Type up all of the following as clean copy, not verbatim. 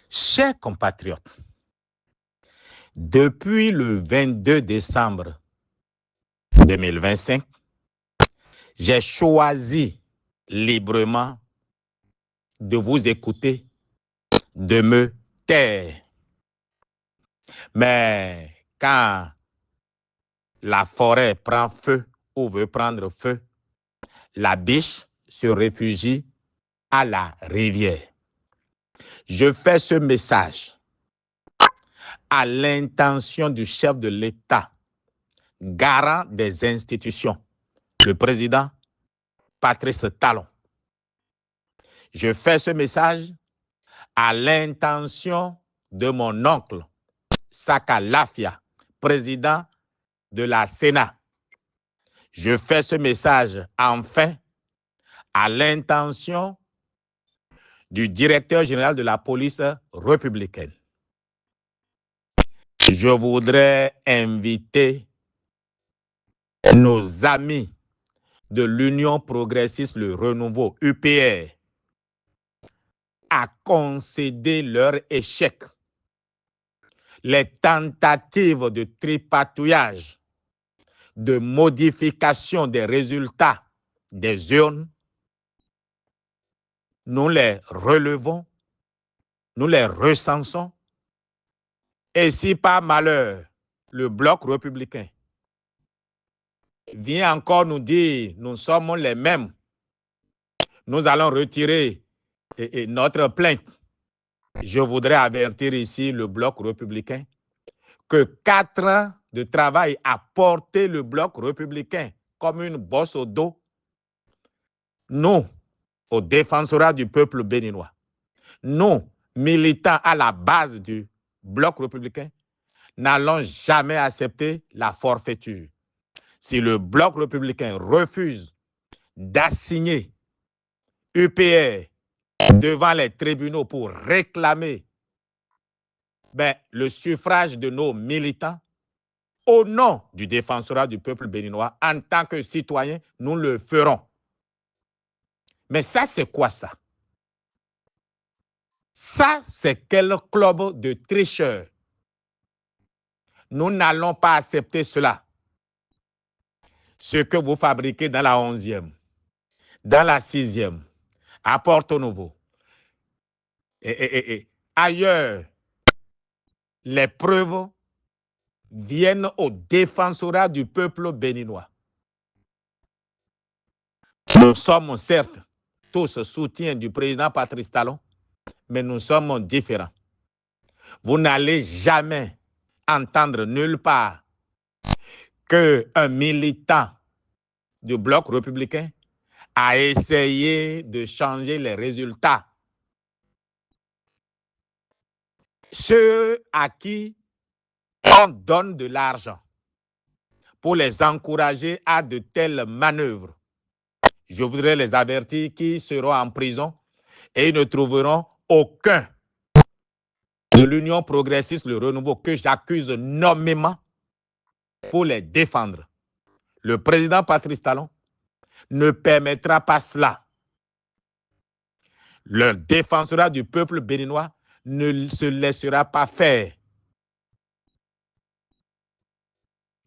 Chers compatriotes, depuis le 22 décembre 2025, j'ai choisi librement de vous écouter, de me taire. Mais quand la forêt prend feu ou veut prendre feu, la biche se réfugie à la rivière. Je fais ce message à l'intention du chef de l'État, garant des institutions, le président Patrice Talon. Je fais ce message à l'intention de mon oncle, Saka Lafia, président de la Sénat. Je fais ce message enfin à l'intention du directeur général de la police républicaine. Je voudrais inviter nos amis de l'Union progressiste, le renouveau, UPR, à concéder leur échec. Les tentatives de tripatouillage, de modification des résultats des urnes, nous les relevons, nous les recensons. Et si par malheur, le bloc républicain vient encore nous dire nous sommes les mêmes, nous allons retirer notre plainte. Je voudrais avertir ici le bloc républicain que 4 ans de travail a porté le bloc républicain comme une bosse au dos. Nous, au défensorat du peuple béninois, nous, militants à la base du bloc républicain, n'allons jamais accepter la forfaiture. Si le bloc républicain refuse d'assigner UPR devant les tribunaux pour réclamer le suffrage de nos militants, au nom du défensorat du peuple béninois, en tant que citoyens, nous le ferons. Mais ça, c'est quoi ça? Ça, c'est quel club de tricheurs? Nous n'allons pas accepter cela. Ce que vous fabriquez dans la 11e, dans la 6e, à Porto Novo, et ailleurs, les preuves viennent au défensorat du peuple béninois. Nous sommes certes tous soutiens du président Patrice Talon, mais nous sommes différents. Vous n'allez jamais entendre nulle part qu'un militant du bloc républicain a essayé de changer les résultats. Ceux à qui on donne de l'argent pour les encourager à de telles manœuvres, je voudrais les avertir qu'ils seront en prison et ils ne trouveront aucun de l'Union progressiste, le renouveau, que j'accuse nommément pour les défendre. Le président Patrice Talon ne permettra pas cela. Le défensorat du peuple béninois ne se laissera pas faire.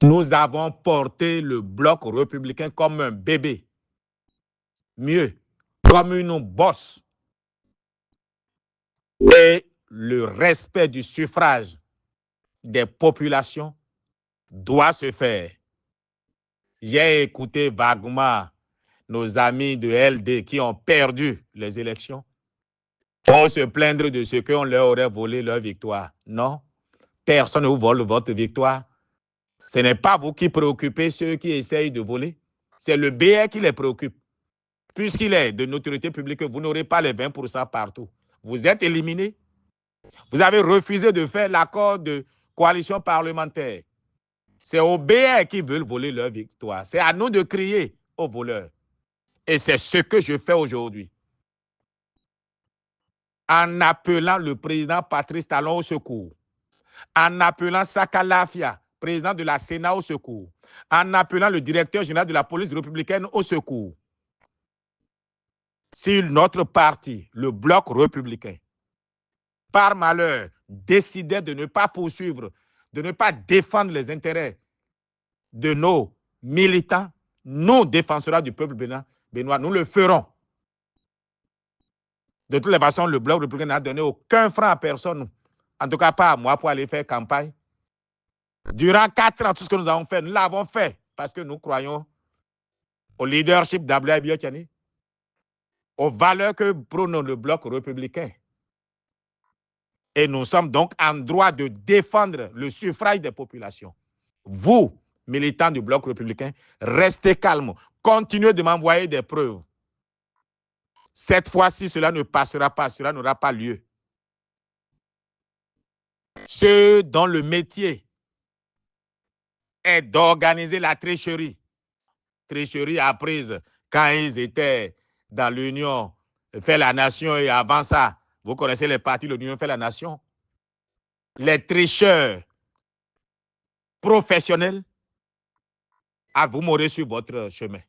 Nous avons porté le bloc républicain comme un bébé. Mieux, comme une bosse. Et le respect du suffrage des populations doit se faire. J'ai écouté vaguement nos amis de LD qui ont perdu les élections pour se plaindre de ce qu'on leur aurait volé leur victoire. Non, personne ne vous vole votre victoire. Ce n'est pas vous qui préoccupez ceux qui essayent de voler. C'est le BR qui les préoccupe. Puisqu'il est de notoriété publique, vous n'aurez pas les 20% partout. Vous êtes éliminés. Vous avez refusé de faire l'accord de coalition parlementaire. C'est aux BR qui veulent voler leur victoire. C'est à nous de crier aux voleurs. Et c'est ce que je fais aujourd'hui. En appelant le président Patrice Talon au secours, en appelant Saka Lafia, président de la Sénat, au secours, en appelant le directeur général de la police républicaine au secours. Si notre parti, le bloc républicain, par malheur, décidaient de ne pas poursuivre, de ne pas défendre les intérêts de nos militants, nous, défenseurs du peuple béninois, nous le ferons. De toutes les façons, le Bloc républicain n'a donné aucun franc à personne, en tout cas pas à moi, pour aller faire campagne. Durant 4 ans, tout ce que nous avons fait, nous l'avons fait parce que nous croyons au leadership d'Abdoulaye Biotchani, aux valeurs que prône le Bloc républicain. Et nous sommes donc en droit de défendre le suffrage des populations. Vous, militants du Bloc républicain, restez calmes. Continuez de m'envoyer des preuves. Cette fois-ci, cela ne passera pas, cela n'aura pas lieu. Ceux dont le métier est d'organiser la tricherie. Tricherie apprise quand ils étaient dans l'Union fait la nation et avant ça, vous connaissez les partis de l'Union fait la nation. Les tricheurs professionnels, vous mourrez sur votre chemin.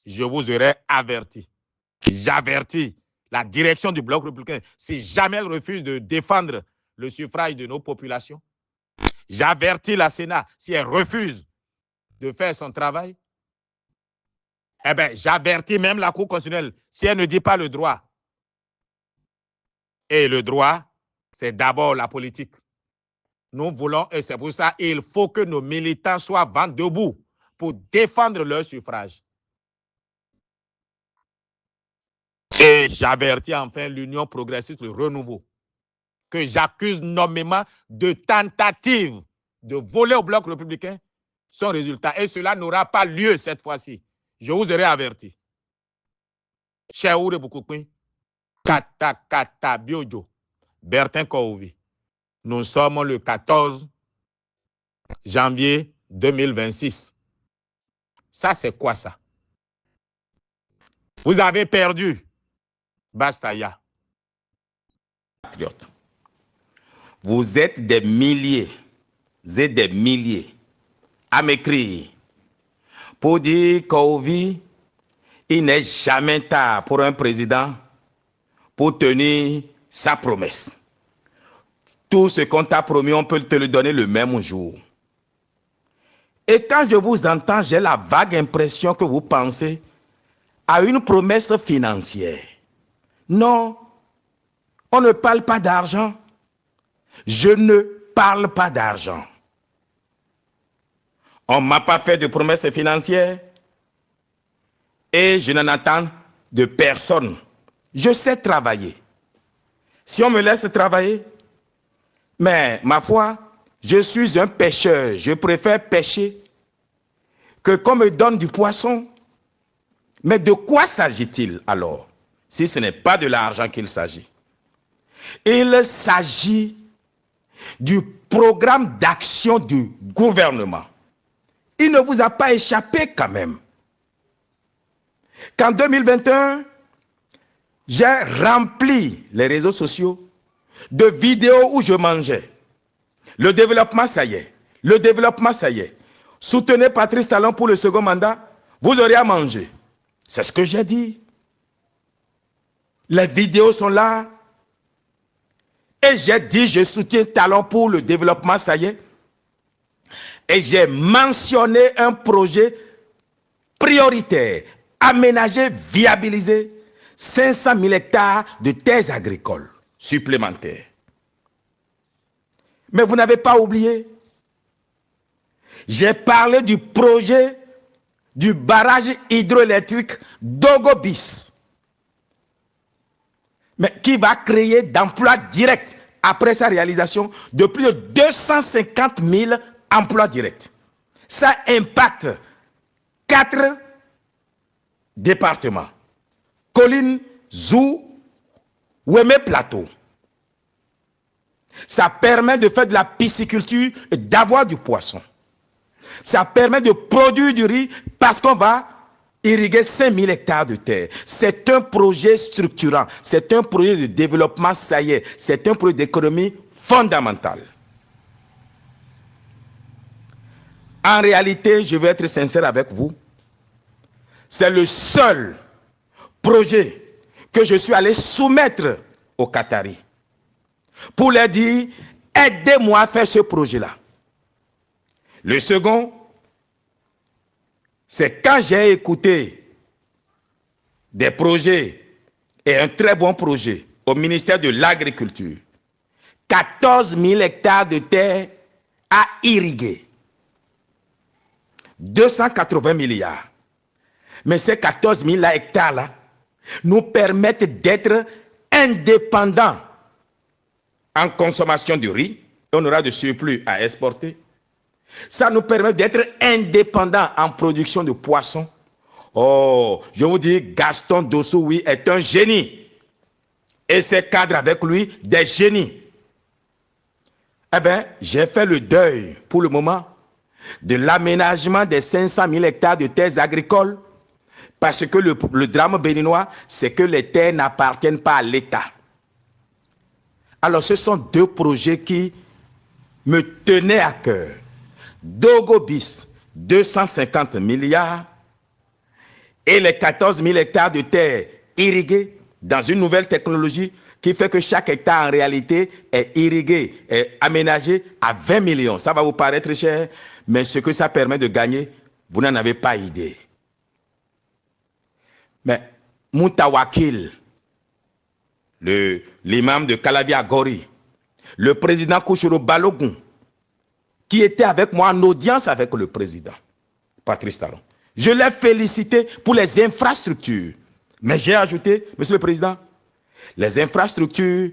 Je vous aurai averti. J'avertis la direction du Bloc républicain si jamais elle refuse de défendre le suffrage de nos populations. J'avertis la Sénat si elle refuse de faire son travail. Eh bien, j'avertis même la Cour constitutionnelle si elle ne dit pas le droit. Et le droit, c'est d'abord la politique. Nous voulons, et c'est pour ça qu'il faut que nos militants soient vent debout pour défendre leur suffrage. Et j'avertis enfin l'Union progressiste, le renouveau, que j'accuse nommément de tentative de voler au Bloc républicain son résultat. Et cela n'aura pas lieu cette fois-ci. Je vous aurai averti. Cheoure Boukoukouin, Kata Kata Biojo, Bertin Kouvi. Nous sommes le 14 janvier 2026. Ça, c'est quoi ça? Vous avez perdu. Bastaya. Patriotes. Vous êtes des milliers et des milliers à m'écrire pour dire qu'Ovi, il n'est jamais tard pour un président pour tenir sa promesse. Tout ce qu'on t'a promis, on peut te le donner le même jour. Et quand je vous entends, j'ai la vague impression que vous pensez à une promesse financière. Non, on ne parle pas d'argent. Je ne parle pas d'argent. On ne m'a pas fait de promesses financières et je n'en attends de personne. Je sais travailler. Si on me laisse travailler, mais ma foi, je suis un pêcheur. Je préfère pêcher que qu'on me donne du poisson. Mais de quoi s'agit-il alors, si ce n'est pas de l'argent qu'il s'agit? Il s'agit du programme d'action du gouvernement. Il ne vous a pas échappé quand même qu'en 2021, j'ai rempli les réseaux sociaux de vidéos où je mangeais. Le développement, ça y est. Le développement, ça y est. Soutenez Patrice Talon pour le second mandat, vous aurez à manger. C'est ce que j'ai dit. Les vidéos sont là. Et j'ai dit, je soutiens Talon pour le développement, ça y est. Et j'ai mentionné un projet prioritaire, aménagé, viabilisé, 500 000 hectares de terres agricoles supplémentaires. Mais vous n'avez pas oublié. J'ai parlé du projet du barrage hydroélectrique d'Ogobis, mais qui va créer d'emplois directs après sa réalisation de plus de 250 000 emplois directs. Ça impacte 4 départements. Colline, Zou, Ouémé Plateau. Ça permet de faire de la pisciculture et d'avoir du poisson. Ça permet de produire du riz parce qu'on va irriguer 5000 hectares de terre. C'est un projet structurant. C'est un projet de développement, ça y est. C'est un projet d'économie fondamental. En réalité, je vais être sincère avec vous. C'est le seul projet que je suis allé soumettre aux Qataris. pour leur dire, aidez-moi à faire ce projet-là. Le second, c'est quand j'ai écouté des projets, et un très bon projet au ministère de l'Agriculture, 14 000 hectares de terre à irriguer, 280 milliards. Mais ces 14 000 hectares-là nous permettent d'être indépendants en consommation de riz, et on aura de surplus à exporter. Ça nous permet d'être indépendants en production de poissons. Oh, je vous dis, Gaston Dossoui est un génie. Et ses cadres avec lui, des génies. Eh bien, j'ai fait le deuil, pour le moment, de l'aménagement des 500 000 hectares de terres agricoles, parce que le drame béninois, c'est que les terres n'appartiennent pas à l'État. Alors, ce sont deux projets qui me tenaient à cœur. Dogo Bis, 250 milliards, et les 14 000 hectares de terre irrigués dans une nouvelle technologie qui fait que chaque hectare en réalité est irrigué, est aménagé à 20 millions. Ça va vous paraître cher, mais ce que ça permet de gagner, vous n'en avez pas idée. Mais Moutawakil, l'imam de Calavi Agori, le président Kouchouro Balogun, qui était avec moi en audience avec le président, Patrice Talon. Je l'ai félicité pour les infrastructures. Mais j'ai ajouté, Monsieur le Président, les infrastructures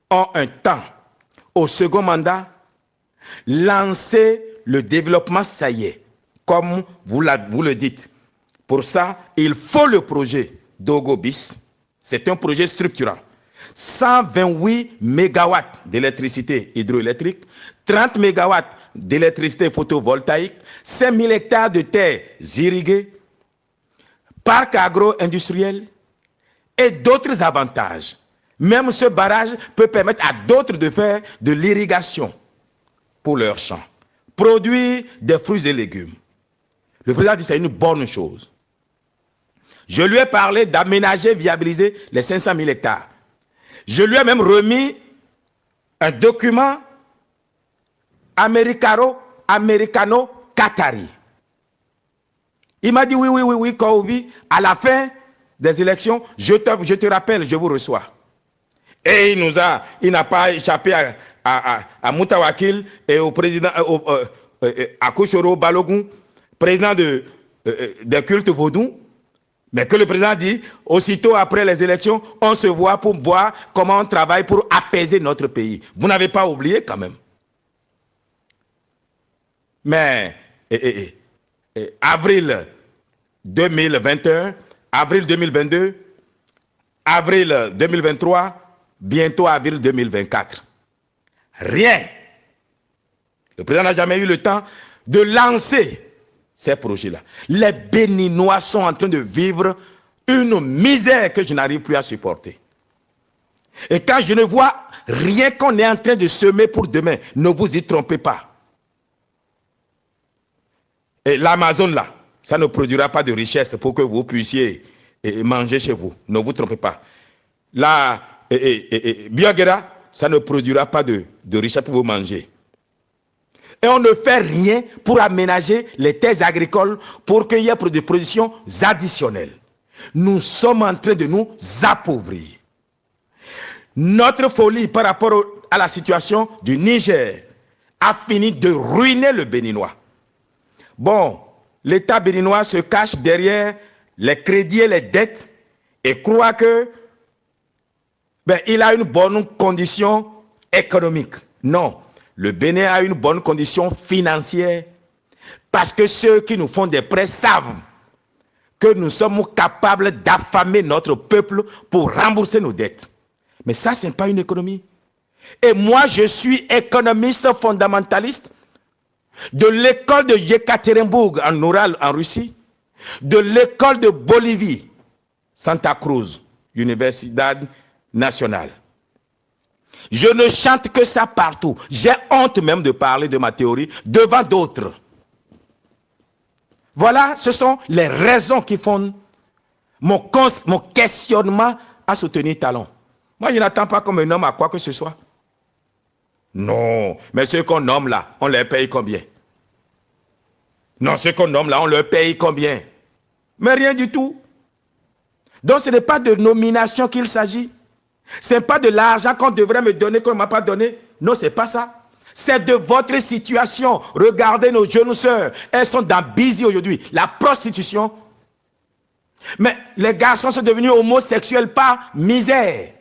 ont un temps. Au second mandat, lancer le développement, ça y est, comme vous le dites. Pour ça, il faut le projet Dogo Bis. C'est un projet structurant. 128 mégawatts d'électricité hydroélectrique, 30 mégawatts d'électricité photovoltaïque, 5000 hectares de terres irriguées, parc agro-industriel et d'autres avantages. Même ce barrage peut permettre à d'autres de faire de l'irrigation pour leurs champs, produire des fruits et légumes. Le président dit que c'est une bonne chose. Je lui ai parlé d'aménager, viabiliser les 500 000 hectares. Je lui ai même remis un document américano-qatari. Il m'a dit oui, Kouvi, à la fin des élections, je te rappelle, je vous reçois. Et il n'a pas échappé à Moutawakil et au président, à Kouchouro Balogun, président des cultes vaudous. Mais que le président dit, aussitôt après les élections, on se voit pour voir comment on travaille pour apaiser notre pays. Vous n'avez pas oublié quand même. Mais avril 2021, avril 2022, avril 2023, bientôt avril 2024. Rien. Le président n'a jamais eu le temps de lancer ces projets-là. Les Béninois sont en train de vivre une misère que je n'arrive plus à supporter. Et quand je ne vois rien qu'on est en train de semer pour demain, ne vous y trompez pas. Et l'Amazon là, ça ne produira pas de richesse pour que vous puissiez manger chez vous. Ne vous trompez pas. La Biogera, ça ne produira pas de richesse pour vous manger. Et on ne fait rien pour aménager les terres agricoles pour qu'il y ait des productions additionnelles. Nous sommes en train de nous appauvrir. Notre folie par rapport à la situation du Niger a fini de ruiner le Béninois. Bon, l'État béninois se cache derrière les crédits et les dettes et croit que il a une bonne condition économique. Non. Le Bénin a une bonne condition financière parce que ceux qui nous font des prêts savent que nous sommes capables d'affamer notre peuple pour rembourser nos dettes. Mais ça, ce n'est pas une économie. Et moi, je suis économiste fondamentaliste de l'école de Yekaterinbourg en Oural, en Russie, de l'école de Bolivie, Santa Cruz, Universidad Nacional. Je ne chante que ça partout. J'ai honte même de parler de ma théorie devant d'autres. Voilà, ce sont les raisons qui font mon questionnement à soutenir Talon. Moi, je n'attends pas qu'on me nomme à quoi que ce soit. Non, mais ceux qu'on nomme là, on leur paye combien? Non, ceux qu'on nomme là, on leur paye combien? Mais rien du tout. Donc, ce n'est pas de nomination qu'il s'agit. Ce n'est pas de l'argent qu'on devrait me donner, qu'on ne m'a pas donné. Non, ce n'est pas ça. C'est de votre situation. Regardez nos jeunes sœurs. Elles sont dans busy aujourd'hui. La prostitution. Mais les garçons sont devenus homosexuels par misère.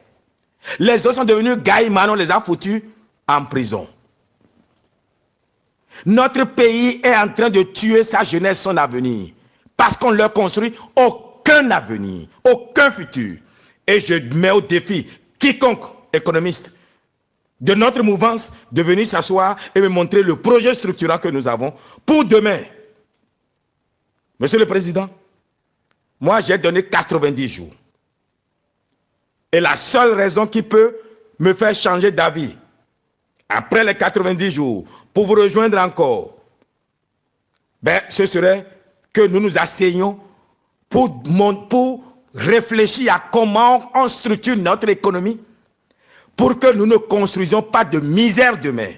Les autres sont devenus gaïmans, on les a foutus en prison. Notre pays est en train de tuer sa jeunesse, son avenir. Parce qu'on leur construit aucun avenir, aucun futur. Et je mets au défi quiconque économiste de notre mouvance de venir s'asseoir et me montrer le projet structurant que nous avons pour demain. Monsieur le Président, moi j'ai donné 90 jours. Et la seule raison qui peut me faire changer d'avis, après les 90 jours, pour vous rejoindre encore, ben, ce serait que nous nous asseyions pour réfléchir à comment on structure notre économie pour que nous ne construisions pas de misère demain.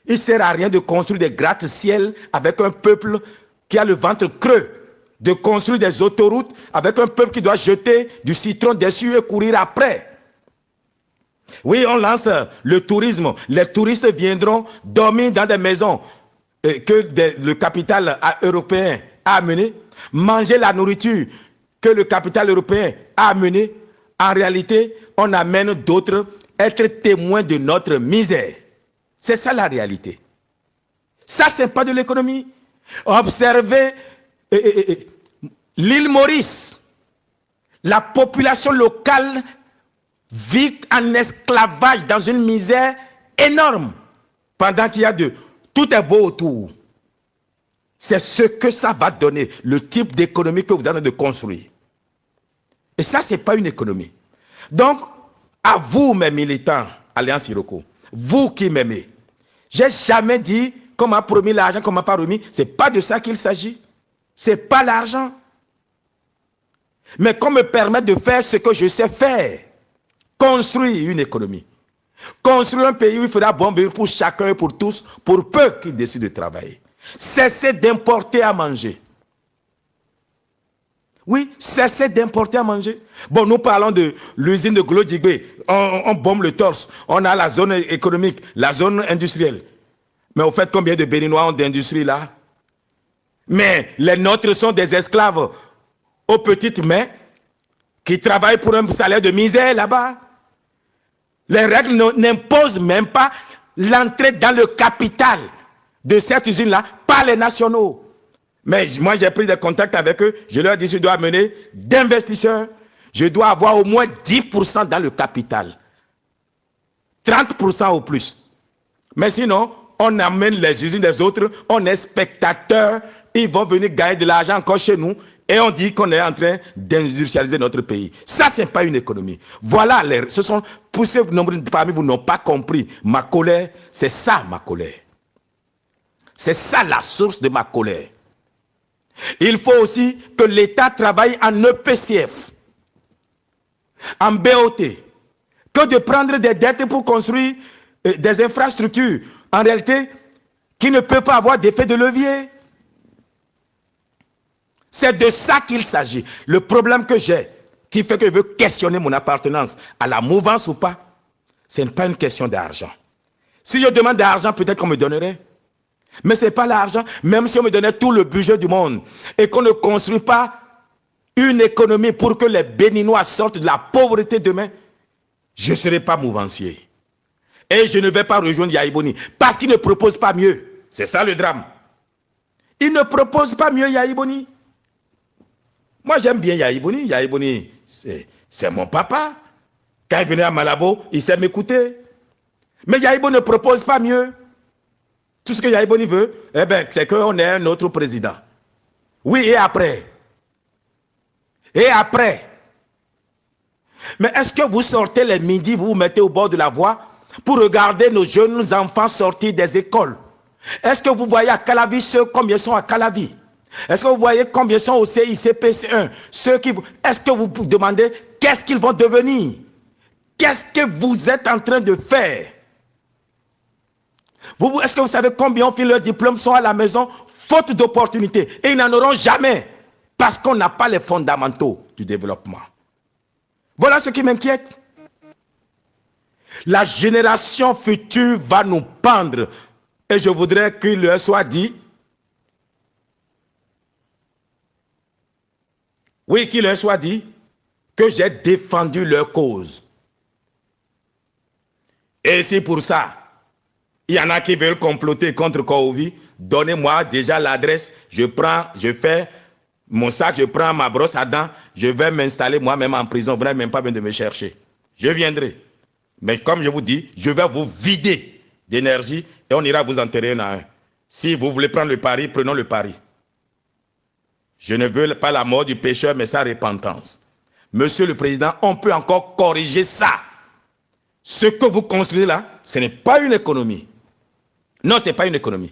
Il ne sert à rien de construire des gratte-ciel avec un peuple qui a le ventre creux, de construire des autoroutes avec un peuple qui doit jeter du citron dessus et courir après. Oui, on lance le tourisme. Les touristes viendront dormir dans des maisons que le capital européen a amené, manger la nourriture que le capital européen a amené. En réalité, on amène d'autres être témoins de notre misère. C'est ça la réalité. Ça, ce n'est pas de l'économie. Observez l'île Maurice. La population locale vit en esclavage dans une misère énorme. Pendant qu'il y a tout est beau autour. C'est ce que ça va donner, le type d'économie que vous allez de construire. Et ça, ce n'est pas une économie. Donc, à vous, mes militants, Alliance Iroko, vous qui m'aimez, je n'ai jamais dit qu'on m'a promis l'argent, qu'on ne m'a pas remis. Ce n'est pas de ça qu'il s'agit. Ce n'est pas l'argent. Mais qu'on me permette de faire ce que je sais faire. Construire une économie. Construire un pays où il faudra bon vivre pour chacun et pour tous, pour peu qui décident de travailler. Cessez d'importer à manger. Oui, cessez d'importer à manger. Bon, nous parlons de l'usine de Glodjigbe. On bombe le torse. On a la zone économique, la zone industrielle. Mais au fait, combien de Béninois ont d'industrie là? Mais les nôtres sont des esclaves aux petites mains qui travaillent pour un salaire de misère là-bas. Les règles n'imposent même pas l'entrée dans le capital de cette usine-là par les nationaux. Mais moi, j'ai pris des contacts avec eux. Je leur ai dit, je dois amener d'investisseurs. Je dois avoir au moins 10% dans le capital. 30% au plus. Mais sinon, on amène les usines des autres. On est spectateurs. Ils vont venir gagner de l'argent encore chez nous. Et on dit qu'on est en train d'industrialiser notre pays. Ça, ce n'est pas une économie. Voilà, ce sont, pour ceux parmi vous n'ont pas compris, ma colère, c'est ça ma colère. C'est ça la source de ma colère. Il faut aussi que l'État travaille en EPCF, en BOT, que de prendre des dettes pour construire des infrastructures, en réalité, qui ne peuvent pas avoir d'effet de levier. C'est de ça qu'il s'agit. Le problème que j'ai, qui fait que je veux questionner mon appartenance à la mouvance ou pas, ce n'est pas une question d'argent. Si je demande de l'argent, peut-être qu'on me donnerait. Mais ce n'est pas l'argent. Même si on me donnait tout le budget du monde et qu'on ne construit pas une économie pour que les Béninois sortent de la pauvreté demain, je ne serai pas mouvancier. Et je ne vais pas rejoindre Yahya Boni parce qu'il ne propose pas mieux. C'est ça le drame. Il ne propose pas mieux Yahya Boni. Moi, j'aime bien Yahya Boni. Yahya Boni, c'est mon papa. Quand il venait à Malabo, il sait m'écouter. Mais Yahya Boni ne propose pas mieux. Tout ce que Yahya Boni veut, eh ben, c'est qu'on ait un autre président. Oui, et après? Et après? Mais est-ce que vous sortez les midis, vous vous mettez au bord de la voie pour regarder nos jeunes enfants sortir des écoles? Est-ce que vous voyez à Calavi combien sont à Calavi? Est-ce que vous voyez combien sont au CICPC1? Est-ce que vous vous demandez qu'est-ce qu'ils vont devenir? qu'est-ce que vous êtes en train de faire? Est-ce que vous savez combien ont fini leur diplôme, sont à la maison, faute d'opportunités? Et ils n'en auront jamais, parce qu'on n'a pas les fondamentaux du développement. Voilà ce qui m'inquiète. La génération future va nous pendre. Et je voudrais qu'il leur soit dit, oui, qu'il leur soit dit, que j'ai défendu leur cause. Et c'est pour ça, il y en a qui veulent comploter contre Kourovi. Donnez-moi déjà l'adresse, je fais mon sac, je prends ma brosse à dents, je vais m'installer moi-même en prison. Vous n'avez même pas besoin de me chercher. Je viendrai. Mais comme je vous dis, je vais vous vider d'énergie et on ira vous enterrer un à un. Si vous voulez prendre le pari, prenons le pari. Je ne veux pas la mort du pécheur, mais sa repentance. Monsieur le Président, on peut encore corriger ça. Ce que vous construisez là, ce n'est pas une économie. Non, ce n'est pas une économie.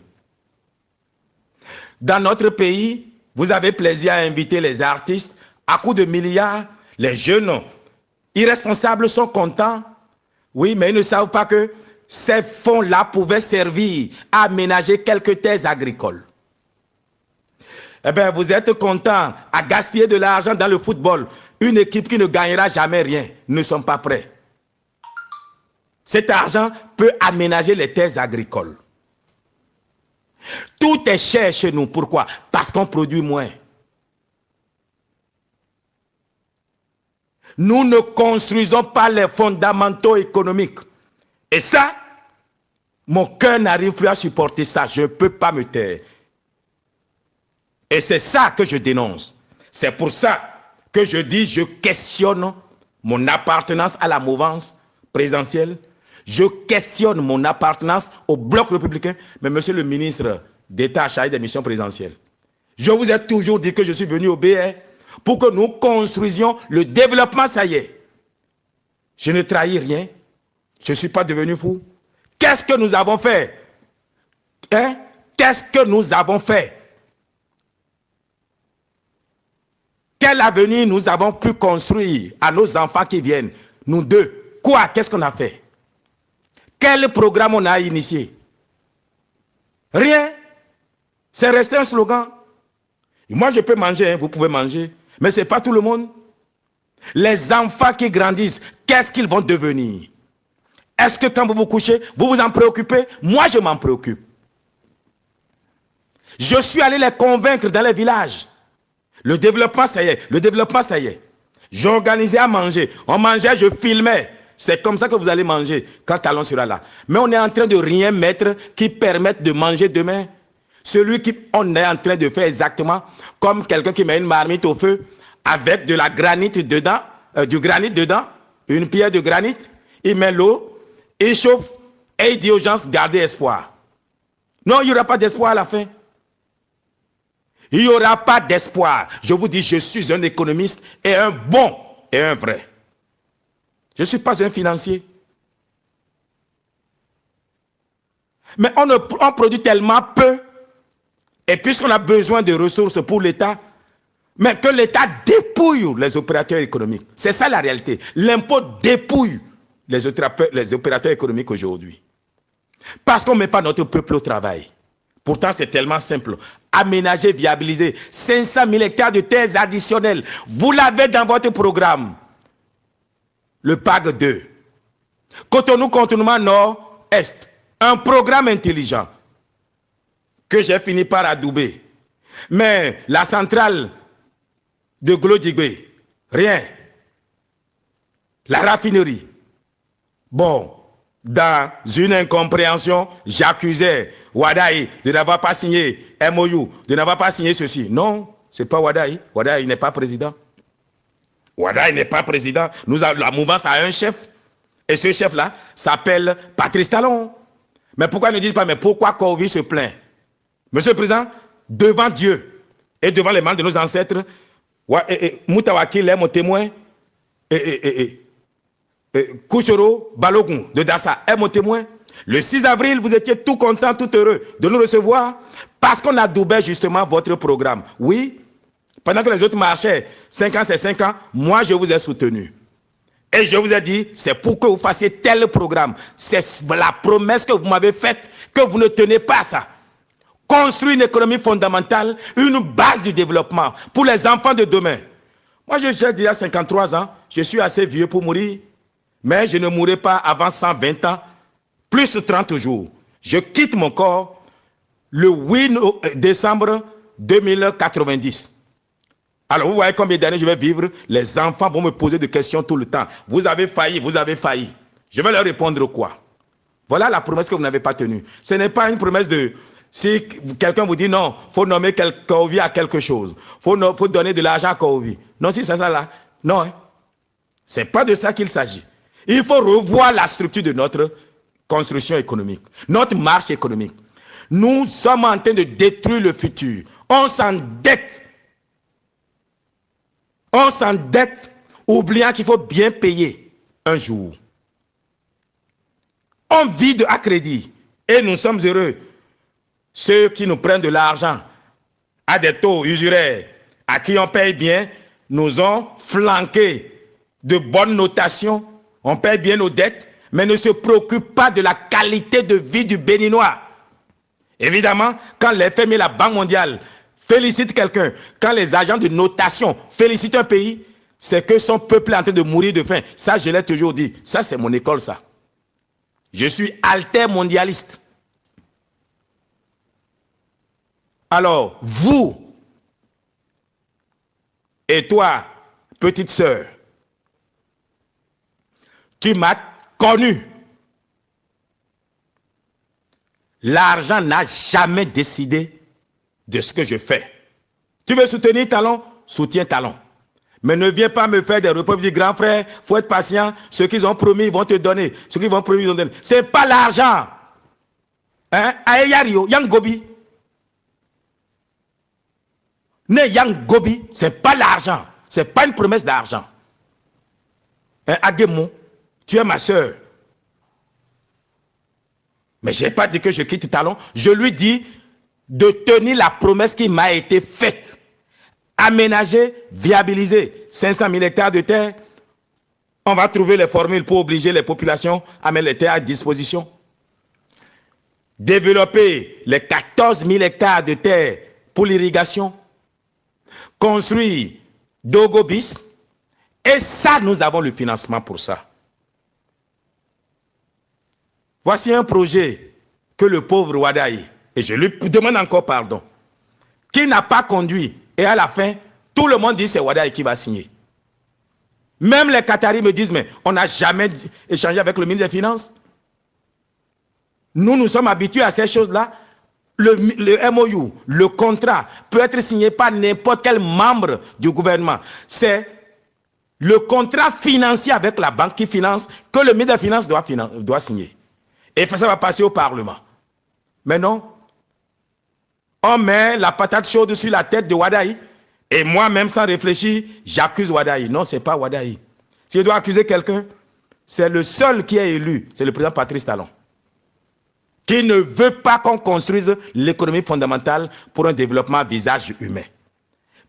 Dans notre pays, vous avez plaisir à inviter les artistes à coups de milliards. Les jeunes irresponsables sont contents. Oui, mais ils ne savent pas que ces fonds-là pouvaient servir à aménager quelques terres agricoles. Eh bien, vous êtes contents à gaspiller de l'argent dans le football. Une équipe qui ne gagnera jamais rien. Nous ne sommes pas prêts. Cet argent peut aménager les terres agricoles. Tout est cher chez nous. Pourquoi? Parce qu'on produit moins. Nous ne construisons pas les fondamentaux économiques. Et ça, mon cœur n'arrive plus à supporter ça. Je ne peux pas me taire. Et c'est ça que je dénonce. C'est pour ça que je dis, je questionne mon appartenance à la mouvance présidentielle. Je questionne mon appartenance au bloc républicain. Mais monsieur le ministre d'État chargé des missions présidentielles, je vous ai toujours dit que je suis venu au BR pour que nous construisions le développement, ça y est. Je ne trahis rien. Je ne suis pas devenu fou. Qu'est-ce que nous avons fait? Hein? Qu'est-ce que nous avons fait? Quel avenir nous avons pu construire à nos enfants qui viennent? Nous deux. Quoi? Qu'est-ce qu'on a fait? Quel programme on a initié? Rien. C'est resté un slogan. Et moi, je peux manger, hein, vous pouvez manger. Mais ce n'est pas tout le monde. Les enfants qui grandissent, qu'est-ce qu'ils vont devenir? Est-ce que quand vous vous couchez, vous vous en préoccupez? Moi, je m'en préoccupe. Je suis allé les convaincre dans les villages. Le développement, ça y est. Le développement, ça y est. J'organisais à manger. On mangeait, je filmais. C'est comme ça que vous allez manger quand Talon sera là. Mais on est en train de rien mettre qui permette de manger demain. On est en train de faire exactement comme quelqu'un qui met une marmite au feu avec de la granite dedans, du granit dedans, une pierre de granit. Il met l'eau, il chauffe et il dit aux gens, gardez espoir. Non, il n'y aura pas d'espoir à la fin. Il n'y aura pas d'espoir. Je vous dis, je suis un économiste et un bon et un vrai. Je ne suis pas un financier. Mais on produit tellement peu. Et puisqu'on a besoin de ressources pour l'État, mais que l'État dépouille les opérateurs économiques. C'est ça la réalité. L'impôt dépouille les opérateurs économiques aujourd'hui. Parce qu'on ne met pas notre peuple au travail. Pourtant, c'est tellement simple. Aménager, viabiliser 500 000 hectares de terres additionnelles. Vous l'avez dans votre programme. Le PAG 2. Cotonou, Contournement Nord-Est. Un programme intelligent que j'ai fini par adouber. Mais la centrale de Glodjigbe, rien. La raffinerie. Bon, dans une incompréhension, j'accusais Wadaï de n'avoir pas signé MOU, de n'avoir pas signé ceci. Non, ce n'est pas Wadaï. Wadaï n'est pas président. Wadaï n'est pas président. La mouvance a un chef. Et ce chef-là s'appelle Patrice Talon. Mais pourquoi ils ne disent pas, mais pourquoi Kourovi se plaint? Monsieur le Président, devant Dieu et devant les membres de nos ancêtres, Moutawakil est mon témoin, Kouchoro Balogun de Dassa est mon témoin. Le 6 avril, vous étiez tout content, tout heureux de nous recevoir parce qu'on adoubait justement votre programme. Oui, pendant que les autres marchaient, 5 ans c'est 5 ans, moi je vous ai soutenu. Et je vous ai dit, c'est pour que vous fassiez tel programme. C'est la promesse que vous m'avez faite, que vous ne tenez pas à ça. Construire une économie fondamentale, une base du développement pour les enfants de demain. Moi, j'ai déjà 53 ans, je suis assez vieux pour mourir, mais je ne mourrai pas avant 120 ans, plus 30 jours. Je quitte mon corps le 8 décembre 2090. Alors, vous voyez combien d'années je vais vivre. Les enfants vont me poser des questions tout le temps. Vous avez failli, vous avez failli. Je vais leur répondre quoi? Voilà la promesse que vous n'avez pas tenue. Ce n'est pas une promesse de... Si quelqu'un vous dit non, il faut nommer Kovi à quelque chose. Il faut donner de l'argent à Kovi. Non, si c'est ça là. Non, hein. Ce n'est pas de ça qu'il s'agit. Il faut revoir la structure de notre construction économique, notre marche économique. Nous sommes en train de détruire le futur. On s'endette. On s'endette, oubliant qu'il faut bien payer un jour. On vit à crédit et nous sommes heureux. Ceux qui nous prennent de l'argent à des taux usuraires, à qui on paye bien, nous ont flanqué de bonnes notations. On paye bien nos dettes, mais ne se préoccupent pas de la qualité de vie du Béninois. Évidemment, quand l'FMI et la Banque mondiale félicitent quelqu'un, quand les agents de notation félicitent un pays, c'est que son peuple est en train de mourir de faim. Ça, je l'ai toujours dit. Ça, c'est mon école, ça. Je suis altermondialiste. Alors, vous et toi, petite sœur, tu m'as connu. L'argent n'a jamais décidé de ce que je fais. Tu veux soutenir Talon? Soutiens Talon. Mais ne viens pas me faire des reproches, dire grand frère, il faut être patient. Ce qu'ils ont promis, ils vont te donner. Ce qu'ils vont promis, ils vont te donner. Ce n'est pas l'argent. Hein? Aeyario, Yang Gobi. Ne Yang Gobi, ce n'est pas l'argent. Ce n'est pas une promesse d'argent. Hein? Agemo, tu es ma soeur. Mais je n'ai pas dit que je quitte Talon. Je lui dis de tenir la promesse qui m'a été faite. Aménager, viabiliser 500 000 hectares de terre. On va trouver les formules pour obliger les populations à mettre les terres à disposition. Développer les 14 000 hectares de terre pour l'irrigation. Construire Dogobis. Et ça, nous avons le financement pour ça. Voici un projet que le pauvre Wadaï, et je lui demande encore pardon, qui n'a pas conduit. Et à la fin, tout le monde dit que c'est Wadaï qui va signer. Même les Qataris me disent, mais on n'a jamais échangé avec le ministre des Finances. Nous sommes habitués à ces choses-là. Le MOU, le contrat, peut être signé par n'importe quel membre du gouvernement. C'est le contrat financier avec la banque qui finance que le ministre des Finances doit signer. Et ça va passer au Parlement. Mais non. On met la patate chaude sur la tête de Wadaï. Et moi-même, sans réfléchir, j'accuse Wadaï. Non, ce n'est pas Wadaï. Si je dois accuser quelqu'un, c'est le seul qui est élu. C'est le président Patrice Talon. Qui ne veut pas qu'on construise l'économie fondamentale pour un développement à visage humain.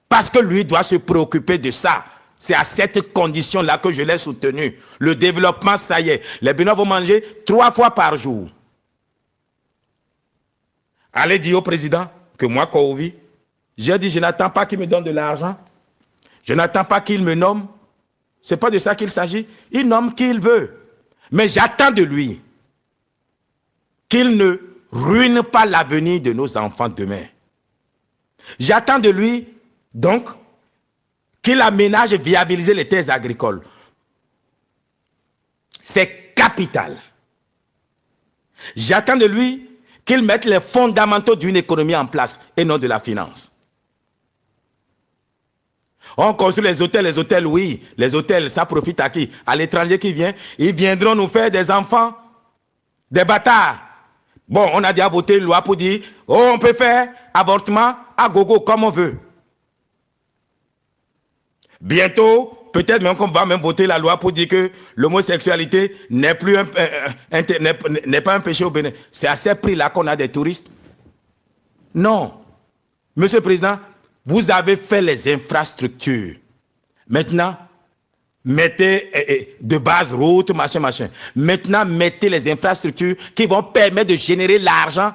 Parce que lui doit se préoccuper de ça. C'est à cette condition-là que je l'ai soutenu. Le développement, ça y est. Les Béninois vont manger 3 fois par jour. Allez dire au président que moi, Kovi, j'ai dit, je n'attends pas qu'il me donne de l'argent. Je n'attends pas qu'il me nomme. Ce n'est pas de ça qu'il s'agit. Il nomme qui il veut. Mais j'attends de lui qu'il ne ruine pas l'avenir de nos enfants demain. J'attends de lui, donc, qu'il aménage et viabilise les terres agricoles. C'est capital. J'attends de lui qu'il mette les fondamentaux d'une économie en place et non de la finance. On construit les hôtels, oui. Les hôtels, ça profite à qui? À l'étranger qui vient. Ils viendront nous faire des enfants, des bâtards. Bon, on a déjà voté une loi pour dire, oh, on peut faire avortement à gogo comme on veut. Bientôt, peut-être même qu'on va même voter la loi pour dire que l'homosexualité n'est pas un péché au Bénin. C'est à ce prix-là qu'on a des touristes. Non. Monsieur le Président, vous avez fait les infrastructures. Maintenant, Mettez de base route, machin. Maintenant, mettez les infrastructures qui vont permettre de générer l'argent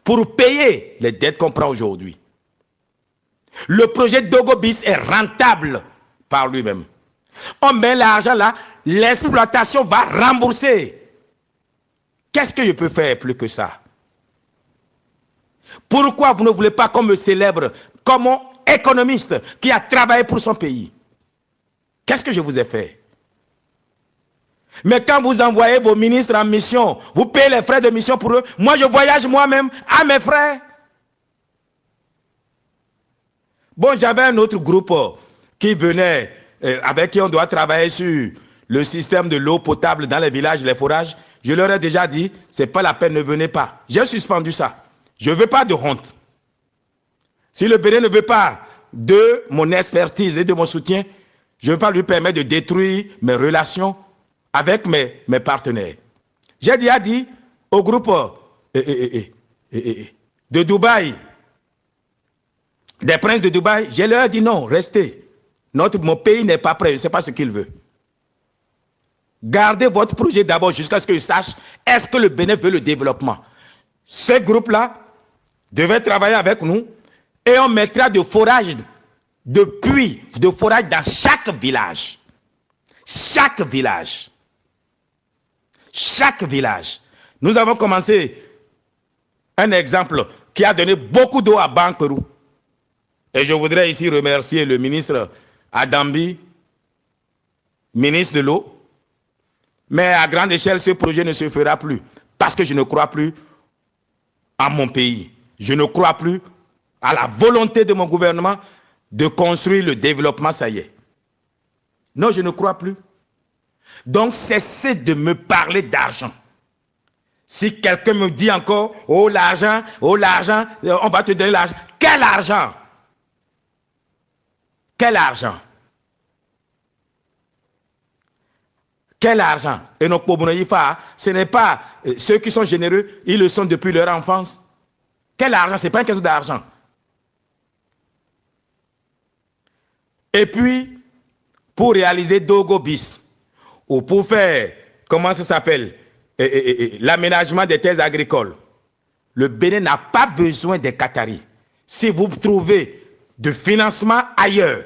pour payer les dettes qu'on prend aujourd'hui. Le projet Dogo Bis est rentable par lui-même. On met l'argent là, l'exploitation va rembourser. Qu'est-ce que je peux faire plus que ça? Pourquoi vous ne voulez pas qu'on me célèbre comme un économiste qui a travaillé pour son pays? Qu'est-ce que je vous ai fait? Mais quand vous envoyez vos ministres en mission, vous payez les frais de mission pour eux. Moi, je voyage moi-même à mes frais. Bon, j'avais un autre groupe qui venait, avec qui on doit travailler sur le système de l'eau potable dans les villages, les forages. Je leur ai déjà dit, ce n'est pas la peine, ne venez pas. J'ai suspendu ça. Je ne veux pas de honte. Si le Bénin ne veut pas de mon expertise et de mon soutien, je ne veux pas lui permettre de détruire mes relations avec mes partenaires. J'ai déjà dit au groupe de Dubaï, des princes de Dubaï, je leur ai dit non, restez. Mon pays n'est pas prêt, je ne sais pas ce qu'il veut. Gardez votre projet d'abord jusqu'à ce que je sache est-ce que le Bénin veut le développement. Ce groupe-là devait travailler avec nous et on mettra de forage, de puits, de forage dans chaque village. Chaque village. Chaque village. Nous avons commencé un exemple qui a donné beaucoup d'eau à Bankerou. Et je voudrais ici remercier le ministre Adambi, ministre de l'eau. Mais à grande échelle, ce projet ne se fera plus parce que je ne crois plus à mon pays. Je ne crois plus à la volonté de mon gouvernement de construire le développement, ça y est. Non, je ne crois plus. Donc, cessez de me parler d'argent. Si quelqu'un me dit encore, oh l'argent, on va te donner l'argent. Quel argent? Quel argent? Quel argent? Et nos pauvres, ce n'est pas ceux qui sont généreux, ils le sont depuis leur enfance. Quel argent? Ce n'est pas une question d'argent. Et puis, pour réaliser Dogo Bis, ou pour faire, comment ça s'appelle, l'aménagement des terres agricoles, le Bénin n'a pas besoin des Qataris. Si vous trouvez de financement ailleurs,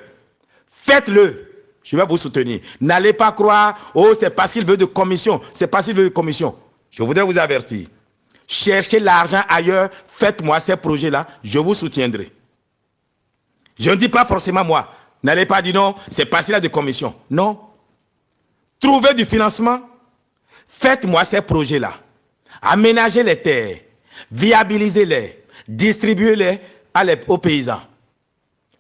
faites-le. Je vais vous soutenir. N'allez pas croire, oh, c'est parce qu'il veut de commission. C'est parce qu'il veut de commission. Je voudrais vous avertir. Cherchez l'argent ailleurs, faites-moi ces projets-là, je vous soutiendrai. Je ne dis pas forcément moi. N'allez pas dire non, c'est parce qu'il a de commission. Non. Trouvez du financement, faites-moi ces projets-là. Aménagez les terres, viabilisez-les, distribuez-les aux paysans.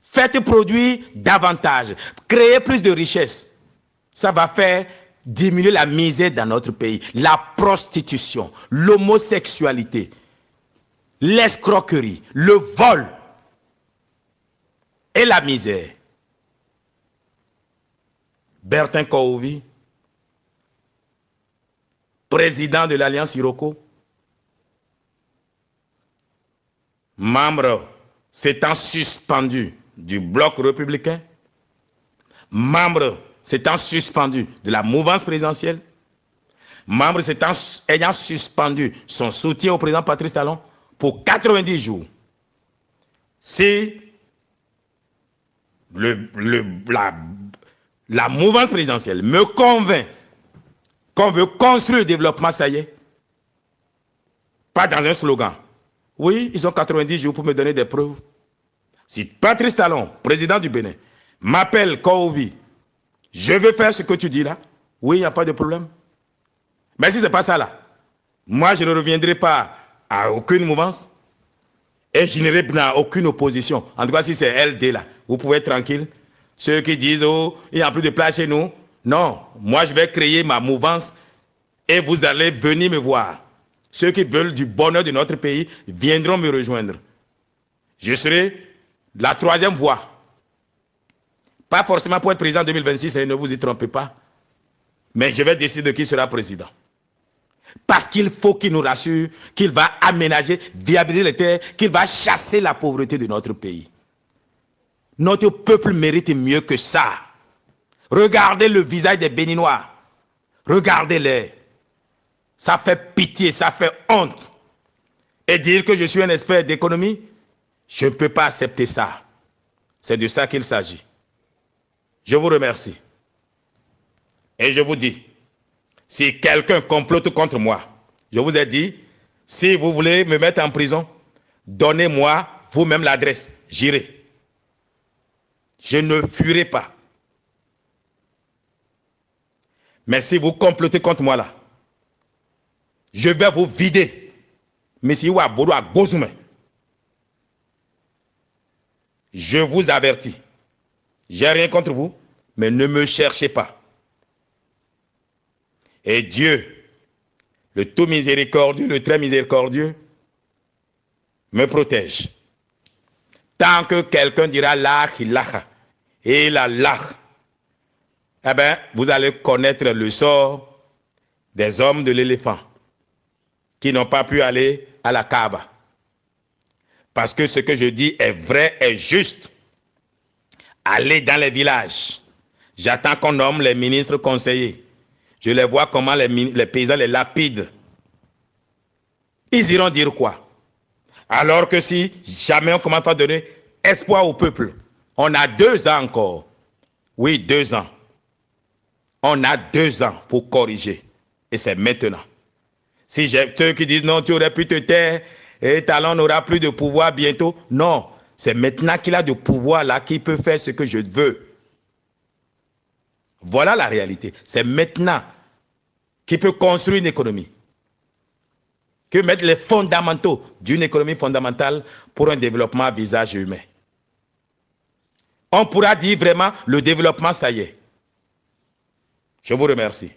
Faites produire davantage, créez plus de richesses. Ça va faire diminuer la misère dans notre pays, la prostitution, l'homosexualité, l'escroquerie, le vol et la misère. Bertin Kouvi, président de l'Alliance Iroko, membre s'étant suspendu du bloc républicain, membre s'étant suspendu de la mouvance présidentielle, membre ayant suspendu son soutien au président Patrice Talon pour 90 jours. Si la mouvance présidentielle me convainc qu'on veut construire le développement, ça y est, pas dans un slogan. Oui, ils ont 90 jours pour me donner des preuves. Si Patrice Talon, président du Bénin, m'appelle Kouvi, je veux faire ce que tu dis là, oui, il n'y a pas de problème. Mais si ce n'est pas ça là, moi je ne reviendrai pas à aucune mouvance et je n'irai dans aucune opposition. En tout cas, si c'est LD là, vous pouvez être tranquille. Ceux qui disent, oh, il n'y a plus de place chez nous. Non, moi je vais créer ma mouvance et vous allez venir me voir. Ceux qui veulent du bonheur de notre pays viendront me rejoindre. Je serai la troisième voie. Pas forcément pour être président en 2026, ne vous y trompez pas. Mais je vais décider de qui sera président. Parce qu'il faut qu'il nous rassure qu'il va aménager, viabiliser les terres, qu'il va chasser la pauvreté de notre pays. Notre peuple mérite mieux que ça. Regardez le visage des Béninois. Regardez-les. Ça fait pitié, ça fait honte. Et dire que je suis un expert d'économie, je ne peux pas accepter ça. C'est de ça qu'il s'agit. Je vous remercie. Et je vous dis, si quelqu'un complote contre moi, je vous ai dit, si vous voulez me mettre en prison, donnez-moi vous-même l'adresse. J'irai. Je ne fuirai pas. Mais si vous complotez contre moi là, je vais vous vider. Monsieur Wabodo à Gozume. Je vous avertis. J'ai rien contre vous, mais ne me cherchez pas. Et Dieu, le tout miséricordieux, le très miséricordieux, me protège. Tant que quelqu'un dira la ilaha et la lach, eh bien, vous allez connaître le sort des hommes de l'éléphant qui n'ont pas pu aller à la Kaaba. Parce que ce que je dis est vrai et juste. Allez dans les villages. J'attends qu'on nomme les ministres conseillers. Je les vois comment les paysans les lapident. Ils iront dire quoi? Alors que si jamais on commence à donner espoir au peuple, on a 2 ans encore. Oui, 2 ans. On a 2 ans pour corriger. Et c'est maintenant. Si j'ai ceux qui disent non, tu aurais pu te taire et Talon n'aura plus de pouvoir bientôt. Non, c'est maintenant qu'il a de pouvoir là qu'il peut faire ce que je veux. Voilà la réalité. C'est maintenant qu'il peut construire une économie. Que mettre les fondamentaux d'une économie fondamentale pour un développement à visage humain. On pourra dire vraiment le développement, ça y est. Je vous remercie.